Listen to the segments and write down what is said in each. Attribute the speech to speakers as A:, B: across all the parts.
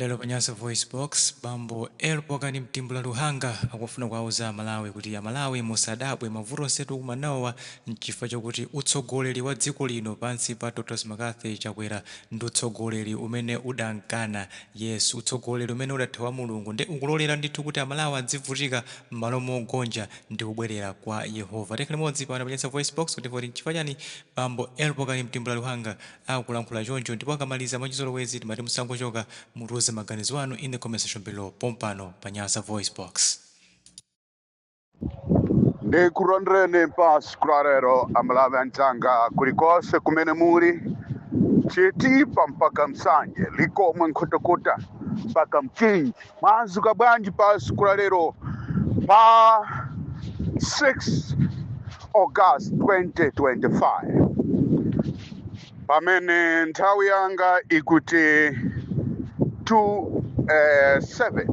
A: Lelo Panyasa Voice Box bambo Elbogani Mtimbula Luhanga akufuna kuwauza Malawi kuti Malawi musadabwe mavuto nsetu kumanawa n'chifukwa chokuti utsogoleri wa dziko lino pansi pa Dr. McCarthy Chakwera ndi utsogoleri umene udankana Yesu, utsogoleri umene udathawa Mulungu ndi ukulolera ndithu kuti Malawi adzivutika m'malo mogonja ndi kubwerera kwa Yehova. Tekani modzi pa Panyasa Voice Box kuti n'chifukwa chani bambo Elbogani Mtimbula Luhanga akulankhula choncho ndipo akamaliza mwachizolowezi timati musangochoka mutuze maganizo anu in the comment section below. Pompano Panyasa Voice Box.
B: Ndi kurondreni pas kurarero Amalawi anzanga kulikose kumene muli chitipa mpaka msanje likomwe nkhotakota mpaka mchinji mwazuka bwanji pas kurarero pa 6 August 2025 pamene nthawi yanga ikuti 7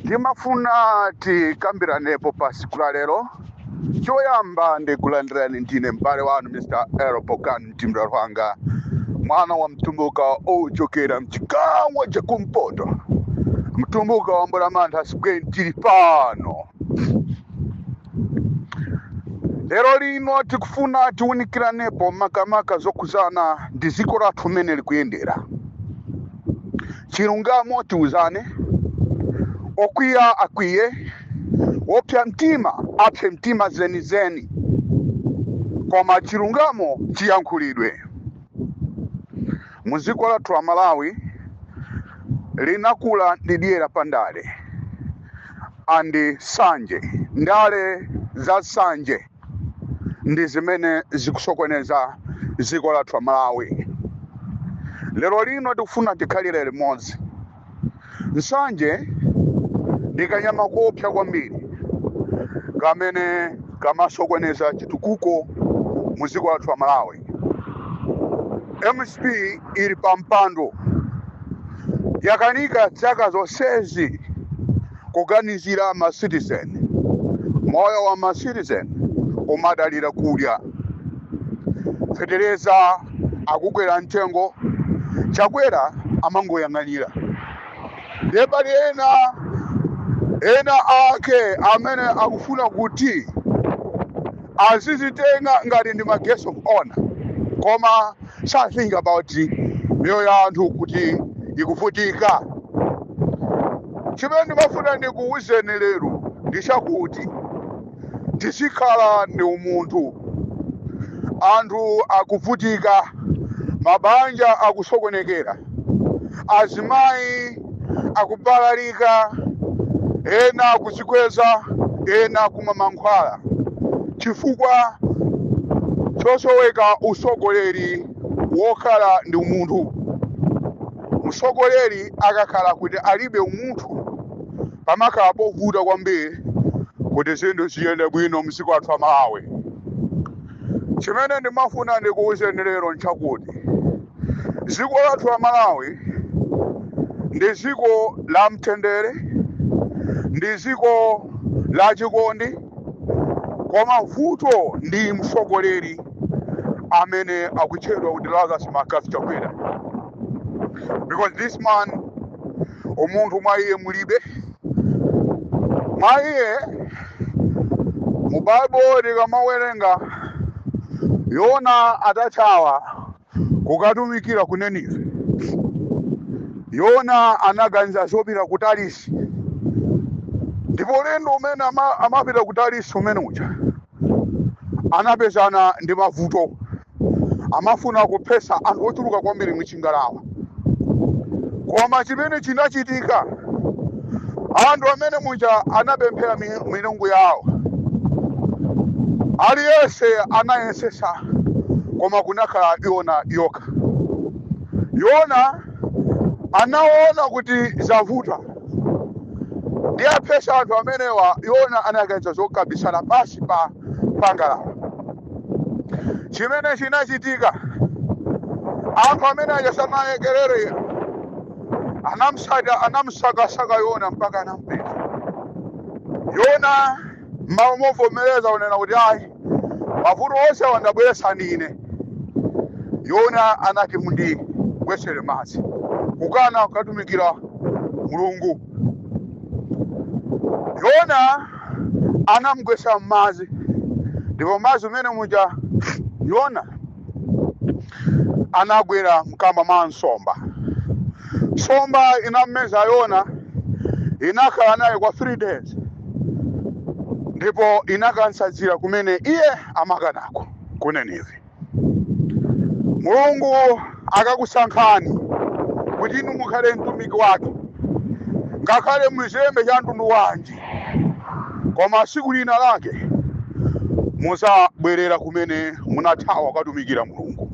B: ndimafuna tikambiranepo pasiku la lero. Choyamba ndikulandirani ndine m'bale wanu Mr. Elbogani Mtimbula Luhanga, mwana wa mtumbuka ochokera mchigawo chakumpoto, mtumbuka wa Mbulamantha Sibweni tili pano. Lero lino tikufuna tiunikiranepo makamaka zokuzana ndi dziko lathu mene likuyendera. Chilungamo tiuzane, okwiya akwiye, opsa mtima apse mtima zenizeni, koma chilungamo chiyankhulidwe. Muziko lathu la Malawi linakula ndidyera pandale andi sanje, ndale za sanje ndi zimene zikusokoneza ziko lathu la Malawi. Lero lino tikufuna tikhalire limodzi. Nsanje ndikanyama kopsa kwambiri kamene kamasokoneza chitukuko muziko lathu la Malawi. MSP ili pa mpando yakanika zaka zonsezi kuganizira ma citizen. Moyo wa ma citizen umadalira kudya. Fetereza akukwera mtengo, Chakwera amangoyang'anira. Ndepali ena ake amene akufuna kuti azizitenga ngati ndi ma guest of honor, koma sa think about miyoyo ya anthu kuti ikuvutika. Chimene ndimafuna ndikuwuzeni lero ndi chakuti tizikhala ndi umunthu. Anthu akuvutika, mabanja akusokonekera, azimayi akubalalika, ena akuzikweza, ena kumamankhwala chifukwa chosoweka usogoleri wokhala ndi umunthu. Msogoleri akakhala kuti alibe umunthu pamakhala povuta kwambiri kuti zinthu ziyende bwino mdziko lathu la Malawi. Chimene ndimafuna ndikuwuzeni lero nchakuti dziko lathu la Malawi ndi dziko la mtendere, ndi dziko la chikondi, koma vuto ndi msogoleri amene akutchedwa kuti Dr. McCarthy Chakwera. Because this man umunthu mwa iye mulibe. Mwa iye mu Bible tikamawerenga Yona adathawa kukatumikira ku Ninive. Yona anaganiza zopita ku Tarisi. Ndipo ulendo umene amapita ku Tarisi umene uja anapezana ndi mavuto. Amafuna kuphesa anthu ochuluka kwambiri mchingalawa. Koma chimene chinachitika, anthu amene muja anapemphera milungu yawo. Aliyense anayesesa, koma kunakhala Yona yokha. Yona anaona kuti zavuta. Ndi aphesa anthu amenewa. Yona anaganiza zokabisala pasi pa ngalawa. Chimene chinachitika, anthu amene ajasanayekerere anamsakasaka Yona mpaka anampeza. Yona maumovomereza unena kuti ayi mavuto onse wandabweresa ndine. Yona anati mundibwesere madzi. kukana kukatumikira Mulungu. Yona anamgwesa m'madzi, ndipo madzi umene muja Yona anagwera mkama mwa nsomba. Nsomba inameza Yona, inakhala naye kwa 3 days, ndipo inakantsadzira kumene iye amakanako ku Nineve. Mulungu akakusankhani kuti inu mukhale mtumiki wake, ngakhale muzembe cha mtundu wanji, koma siku lina lake muzabwerera kumene munathawa kutumikira Mulungu.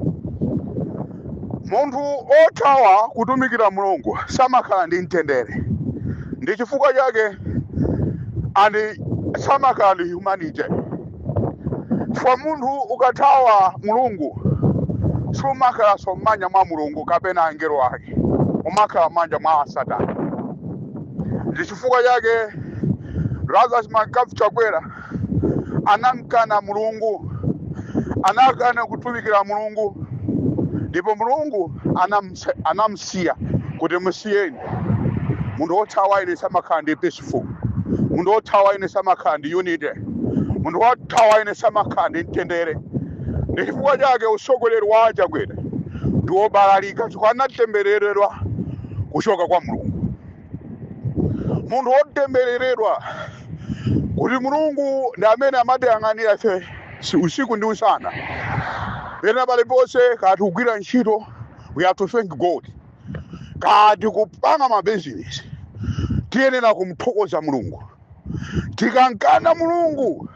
B: Munthu othawa kutumikira Mulungu samakhala ndi mtendere. Ndi chifukwa chake andi samakhala ndi humanity. Chifukwa munthu ukathawa Mulungu sumakhala m'manja mwa Mulungu kapena angelo ake, umakhala m'manja mwa Satana. Ndi chifukwa chake Lazarus Makafu Chakwera anamkana Mulungu, anakana kutumikira Mulungu, ndipo Mulungu anamsiya kuti musiyeni. Munthu othawa ine samakhala ndi peaceful, munthu othawa ine samakhala ndi unity, munthu othawa ine samakhala ndi mtendere. Ndi chifukwa chake usogoleri wa Chakwera ndi wobalalika, chifukwa anatembereredwa kuchoka kwa Mulungu. Munthu wotembereredwa kuti Mulungu ndi amene amatiyang'anira ife usiku ndi usana. Pena paliponse kati kugwira ntchito, we have to thank God. Kati kupanga mabizinesi, tiyenera kumuthokoza Mulungu. Tikankana Mulungu,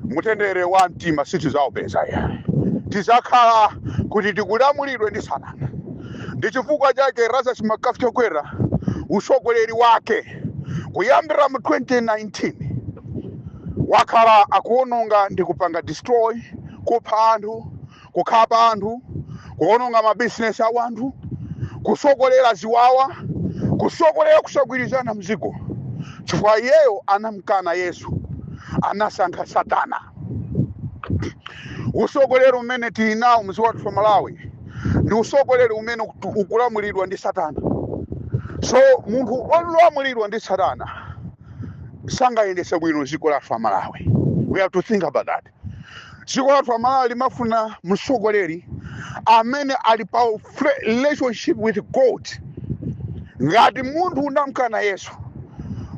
B: mtendere wa mtima sitizaupeza ya. Tizakhala kuti tikulamulidwe ndi Satana. Ndi chifukwa chake Lazarus Makafu Chakwera usogoleri wake kuyambira mu 2019 wakhala akuononga ndi kupanga destroy, kupha anthu, kukhapa anthu, kuononga mabizinesi a anthu, kusogolera ziwawa, kusogolera kusagwirizana mzigo. Chifukwa iyeyo anamkana Yesu, anasankha Satana. Usogoleri umene tili nawo mzi wathu wa Malawi ndi usogoleri umene ukulamulidwa ndi Satana. So munthu olamulidwa ndi Satana sangayendese bwino dziko lathu la Malawi. We have to think about that. Dziko lathu la Malawi limafuna msogoleri amene ali pa relationship with God. Ngati munthu unamkana Yesu,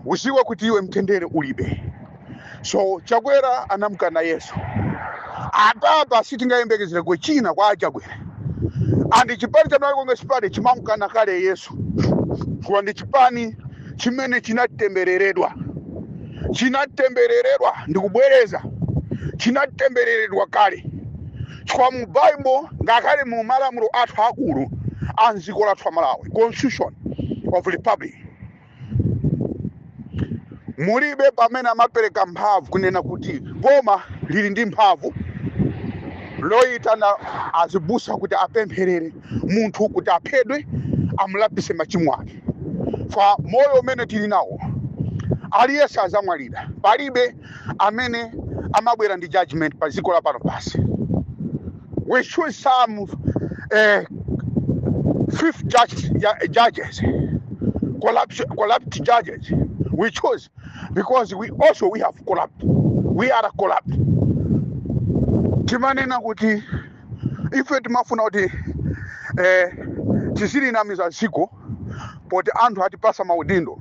B: uziwe kuti iwe mtendere ulibe. So Chakwera anamkana Yesu. Atapa sitingayembekezere kwa China kwa Chakwera. Andi chipani cha Congress Party chimamkana kale Yesu. Kwa ndi chipani chimene chinatembereredwa. Chinatembereredwa ndikubwereza. Chinatembereredwa kale. Kwa mu Bible ngakhale mu malamulo athu akulu a dziko lathu la Malawi, Constitution of Republic, mulibe pamene amapereka mphamvu kunena kuti boma lili ndi mphamvu loyitana azibusa kuti apempherere munthu kuti aphedwe amulapise machimo ake. Kwa moyo umene tili nawo aliyense azamwalira, palibe amene amabwera ndi judgment pa dziko lapano pasi. We choose some fifth judges, corrupt judges. We chose because we have corrupt. We are corrupt. Timanena kuti ife timafuna kuti tizilinamiza dziko poti anthu atipasa maudindo.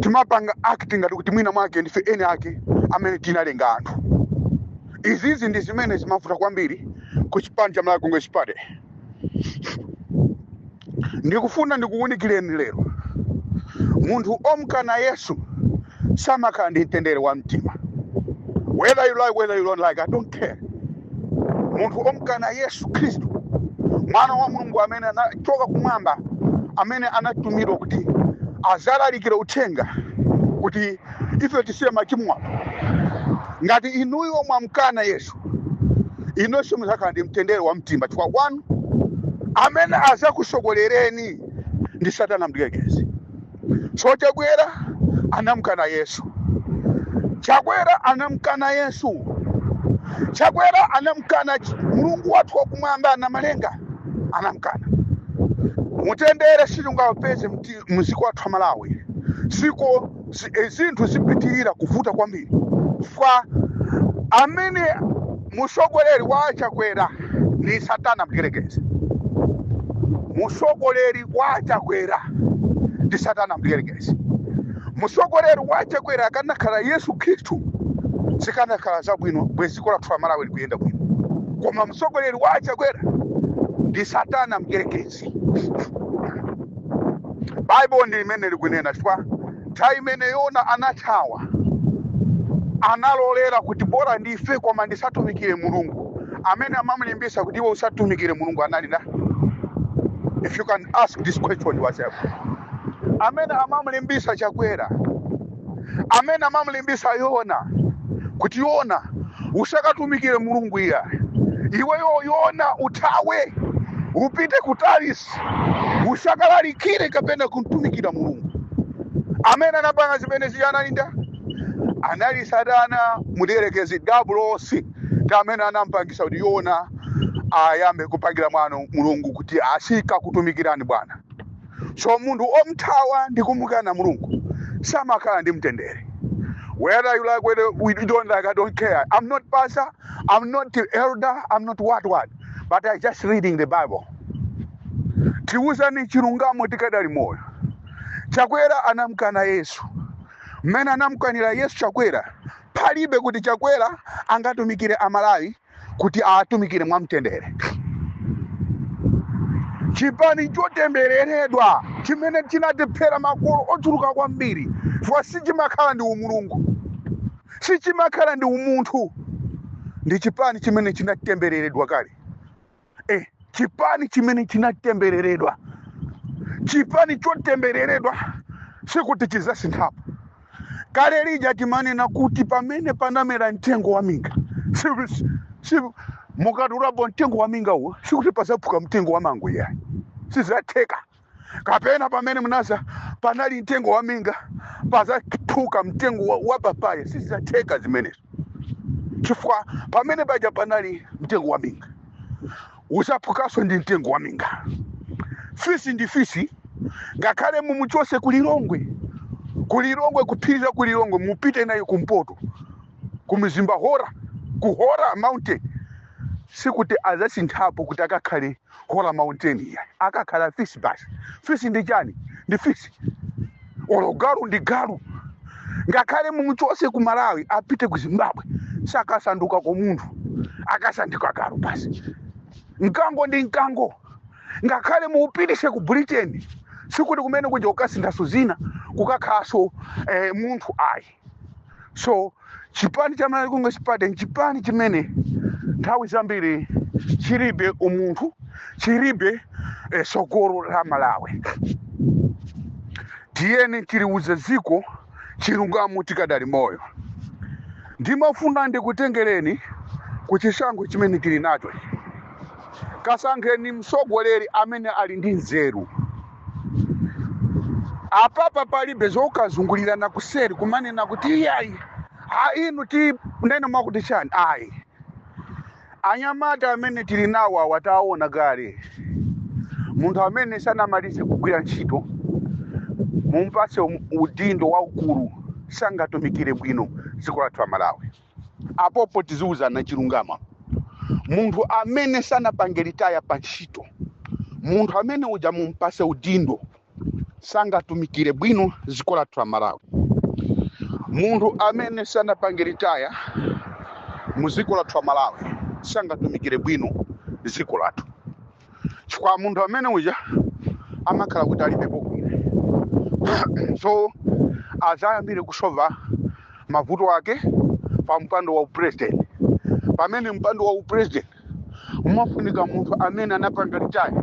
B: Timapanga acting ngati kuti mwina mwake ndife eni ake amene tinalenga anthu. Izizi ndi zimene zimafuta kwambiri ku chipani cha Malawi Congress Party. Ndikufuna ndikuwunikireni lero, munthu omkana Yesu samakhala ndi mtendere wa mtima. Whether you like, whether you don't like, I don't care. Munthu omkana Yesu Kristu, mwana wa Mulungu amene anachoka kumwamba, amene anatumidwa kuti azalalikire uthenga kuti ife tisiye machimo athu. Ngati inuyo mwamkana Yesu, inonso muzakhala ndi mtendere wa mtima. Chifukwa kwanu amene azakusogolereni ndi Satana mdierekezi. So Chakwera anamkana Yesu. Chakwera anamkana Yesu. Chakwera anamkana Mulungu wathu wakumwamba na malenga. Anamkana. mutendere sitingawapeze muziko wathu Malawi. Siko zinthu zipitirira kuvuta kwambiri kwa amene musogoleri wa Chakwera ni Satana Mgerekezi. Musogoleri wa Chakwera ndi Satana Mgerekezi. Musogoleri wa Chakwera akanakhala Yesu Kristu sikanakhala zabwino bweziko lathu Malawi likuyenda bwino. Koma musogoleri wa Chakwera ndi Satana Mgerekezi. Bible ndi imene likunena chifukwa nthawi imene Yona anathawa analolera kuti bora ndife koma ndisatumikire Mulungu. Amene amamulimbisa kuti iwe usatumikire Mulungu anali na. If you can ask this question yourself. Amene amamulimbisa Chakwera, amene amamulimbisa Yona kuti Yona usakatumikire Mulungu iya. Iweyo Yona uthawe upite ku Taris usakalalikire kapena kutumikira Mulungu. Amene anapanga zimene ziyanalinda anali Satana Mgerekezi WC amene anampangisa kuti Yona ayambe kupangira mwana Mulungu kuti asika kutumikirani Bwana. So mundu omthawa ndi kumukana Mulungu samakhala ndi mtendere. Whether you like, whether you don't like, I don't care. I'm not pastor, I'm not the elder, I'm not what, but I just reading the Bible. Tiwuzani chilungamo tikadali moyo. Chakwera anamkana Yesu. Mmene anamkanira Yesu Chakwera, palibe kuti Chakwera angatumikire Amalawi kuti atumikire mwamtendere. Chipani chotembereredwa chimene chinatiphera makolo ochuluka kwambiri chifukwa sichimakhala ndi umulungu, sichimakhala ndi umunthu. Ndi chipani chimene chinatembereredwa kale. Chipani chimene chinatembereredwa, chipani chotembereredwa sikuti chizasinthapo. Kale lija timanena kuti pamene panamera mtengo wa minga, mukatulapo mtengo wa minga uwo sikuti pasaphuka mtengo wa mango yayi, sizatheka. Kapena pamene munaza panali mtengo wa minga pasaphuka mtengo wa papaya, sizatheka zimenezo. Chifukwa pamene paja panali mtengo wa minga usaphukaso ndi mtengo wa minga. Fisi ndi fisi, ngakhale mumuchose kulilongwe kuphiriza kulilongwe mupite nayo kumpoto kumizimba Hora, kuhora mountain, sikuti azasinthapo kuti akakhale Hora mountain iya, akakhala fisi basi. Fisi ndi chani? Ndi fisi. Olo galu ndi galu. Ngakhale mumuchose ku Malawi apite ku Zimbabwe sakasanduka ko munthu, akasanduka galu basi. Nkango ndi nkango. Ngakhale muupitise ku Britain sikuti kumene kuja ukasintha suzina kukakhaso munthu ayi. So chipani cha Malawi kunge chipade chipani chimene nthawi zambiri chilibe umunthu, chilibe sogolo la Malawi. Tiyeni tiliuze ziko chilungamo tikadali moyo. Ndimafuna ndikutengereni ku chishango chimene tili nacho. Kasankheni msogoleri amene ali ndi nzeru. Apapa palibe zokazungulirana kuseri kumanena kuti iyayi inu ti nene mwakuti chani ayi. Anyamata amene tili nawo wataona kale. Munthu amene sanamalize kugwira ntchito mumpase udindo waukulu sangatumikire bwino dziko lathu Malawi. Apopo tiziuzana chilungamo. Munthu amene sanapange ritaya pa ntchito, munthu amene uja mumpase udindo sangatumikire bwino dziko lathu Malawi. Munthu amene sanapange ritaya mu dziko lathu Malawi sangatumikire bwino dziko lathu. Chifukwa munthu amene uja amakhala kuti alibe bwino. So azayambire kusova mavuto ake pa mpando wa upresident. Pamene mpando wa upresident umafunika munthu amene anapanga ritaya,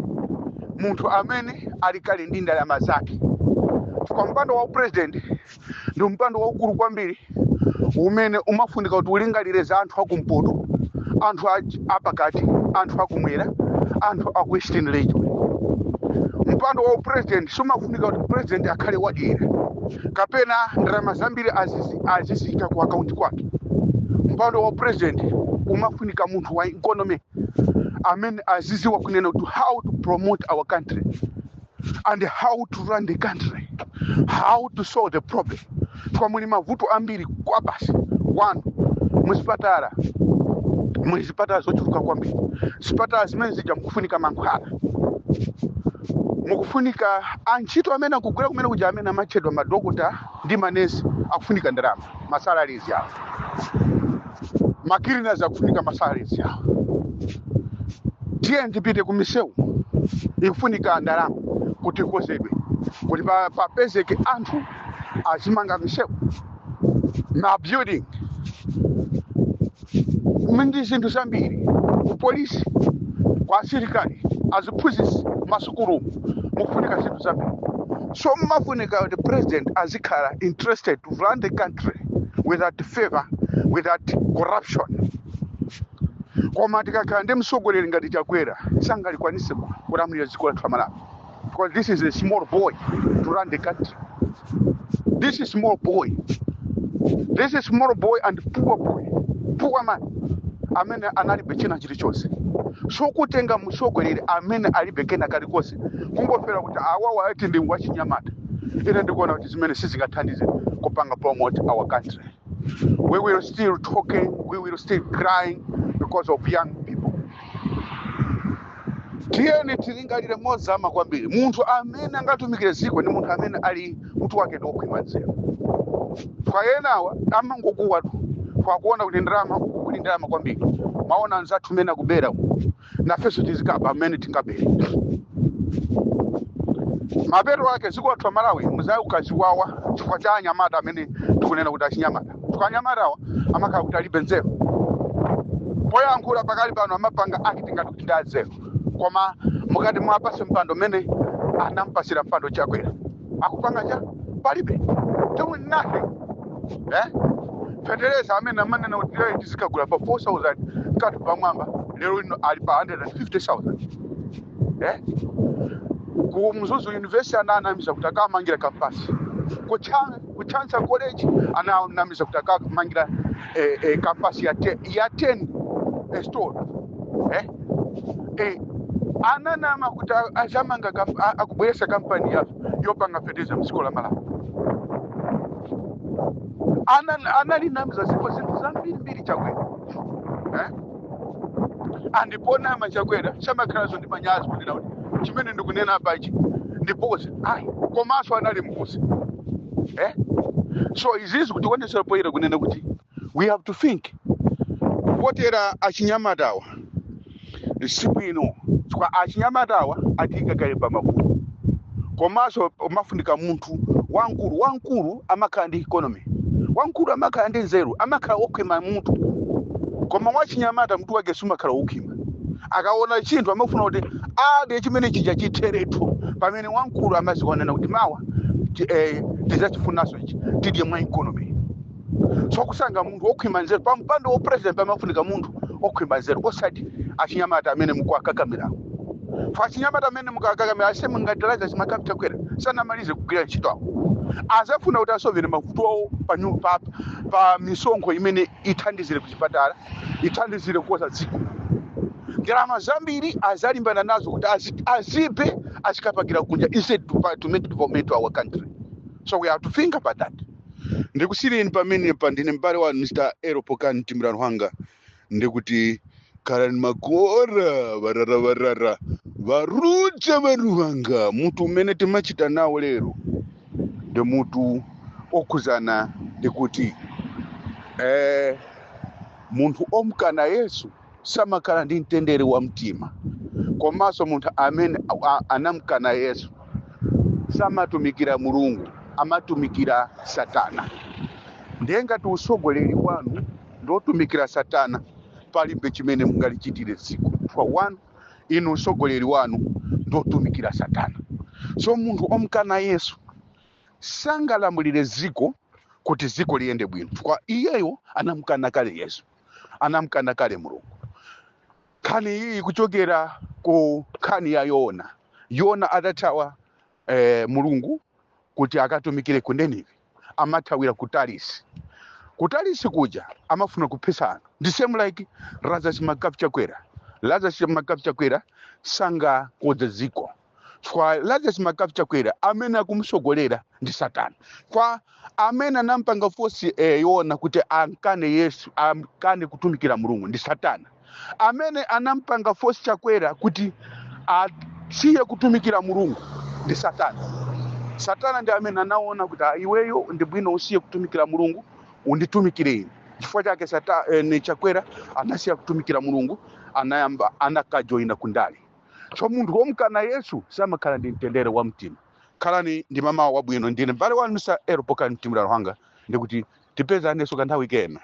B: munthu amene alikali ndi ndalama zake. Chifukwa mpando wa upresident ndi mpando waukulu kwambiri umene umafunika kuti ulingalire za anthu akumpoto, anthu apakati, anthu akumwera, anthu aku Eastern Region. Mpando wa upresident sumafunika kuti president akhale wadira kapena ndalama zambiri azizika ku account kwake. Mpando wa president umafunika munthu wa economy amene aziziwa kunena kuti how to promote our country. and how to run the country, how to solve the problem. Kwa muli mavuto ambiri kwa basi. One, muzipatala zochuluka kwambiri. Zipatala zimene zija mukufunika mankhwala. Mukufunika antchito amene akugwira kumene kuja amene amachedwa madokota ndi manesi akufunika ndalama, masalaries yawo. Makilinas akufunika masalaries yawo. Tiye ndipite ku misewu ikufunika ndalama kuti ikozedwe kuti papezeke anthu azimanga misewu, ma building, ndi zinthu zambiri, ku polisi, kwa asilikali, aziphunzitsi, masukulu mukufunika zinthu zambiri. So mumafunika the president azikhala interested to run the country without favor, without corruption. Koma tikakhala ndi mtsogoleri ngati Chakwera sangalikwanise kulamulira dziko lathu la Malawi, because this is a small boy to run the country. This is small boy and poor man amene analibe china chilichonse. So kutenga mtsogoleri amene alibe kena kalikonse kungofera kuti awawa ati ndi wachinyamata, ine ndikuona kuti zimene sizingathandize kupanga promote our country. We will still talking, we will still crying because of young people. Tiyeni tilingalire mozama kwambiri. Munthu amene angatumikire dziko ndi munthu amene ali mutu wake ndokhwima nzeru. Kwa yenawa amangokuwa kwa kuona kuti ndalama kuli ndalama kwambiri. Maona anzathu mena kubera nafeso tizikaba amene tingabera. Mapeto ake dziko lathu la Malawi muzayi ukaziwawa chifukwa cha anyamata amene tikunena kuti achinyamata. Chifukwa anyamatawa amakhala kuti alibe nzeru. Poyankhula pakali pano amapanga akitinga kuti ndi anzeru. Koma mukati mwapase mpando mene anampasira mpando Chakwera akupanga cha palibe, doing nothing. Federeza amene amanena kuti lero tizikagula pa 4,000 kati pamwamba, lero ino ali pa 150,000. Ku Mzuzu University ananamiza kuti akamangira campus. Ku Chansa College ananamiza kuti akamangira campus ya 10 store. Ananama kuti azamanga akubwesa kampani yopanga fedeza mdziko la Malawi. Analinamiza zinthu zambiri Chakwera. Andipona Chakwera chamakhalazo ndi manyazi kunena kuti chimene ndikunena apa ichi ndipoze komanso anali mbuzi. So izizi kuti wonesera poyera kunena kuti we have to think potera achinyamatawa sibwino kwa achinyamatawa atikakale pamavuto. Komanso mafunika munthu wankulu amakhala ndi economy, wankulu amakhala ndi nzeru, amakhala okhwima munthu. Koma wachinyamata munthu wake sumakhala okhwima, akaona chinthu amafuna kuti ade chimene chija chitheretu, pamene wankulu amazikonena kuti mawa tizachifunaso ichi tidye mwa economy. So kusanga munthu okhwima nzeru pampando wa president pamafunika munthu okhwima nzeru osati achinyamata amene mukuwakakamira. Achinyamata amene mukuwakakamira aseme ngadalaga zimakapita Chakwera sanamalize kugwira ntchito awo. Azafuna kuti asovere mavuto pa misonkho imene ithandizire kuchipatala, ithandizire kukoza dziko. Ndalama zambiri azalimbana nazo kuti azibe achikapagira kunja instead to make development to our country. So we have to think about that. Ndikusireni pamene pandine mbale wa Mr. Eropokan Mtimbulandu Hanga ndikuti kalani makora varara varucha varuhanga mutu umene timachita nawo lero ndi mutu okuzana ndikuti munthu omkana Yesu samakhala ndi mtendere wa mtima. Komanso munthu amene anamkana Yesu samatumikira Mulungu, amatumikira Satana. Ndengati usogoleri wanu ndotumikira Satana palibe chimene mungalichitire dziko. For one, inu usogoleri wanu ndotumikira Satana. So munthu omkana Yesu sangalamulire dziko kuti dziko liyende bwino. Kwa iyeyo anamkana kale Yesu, anamkana kale Mulungu. Khani iyi kuchokera ku khani ya Yona adathawa Mulungu kuti akatumikire ku Ninive, amathawira ku Tarisi. Ku Tarisi kuja amafuna kupesana. The same like Lazarus Chakwera. Lazarus Chakwera sanga kodza dziko. kwa Lazarus Makavi Chakwera amene akumsogolera ndi Satana, kwa amene anampanga fosi yona kuti ankane Yesu, ankane kutumikira Mulungu ndi Satana, amene anampanga fosi Chakwera kuti asiye kutumikira Mulungu ndi Satana. Satana ndi amene anaona kuti iweyo ndi bwino usiye kutumikira Mulungu unditumikire ine. Chifukwa chake ni Chakwera anasiya kutumikira Mulungu, anayamba anakajoina kundale. So munthu womkana Yesu samakhala ndi mtendere wa mtima. Khalani ndi mama wabwino, ndine mbale wanu Mr. Ero Pokani Mtimuliro Lwanga, ndikuti tipezane so kanthawi kena.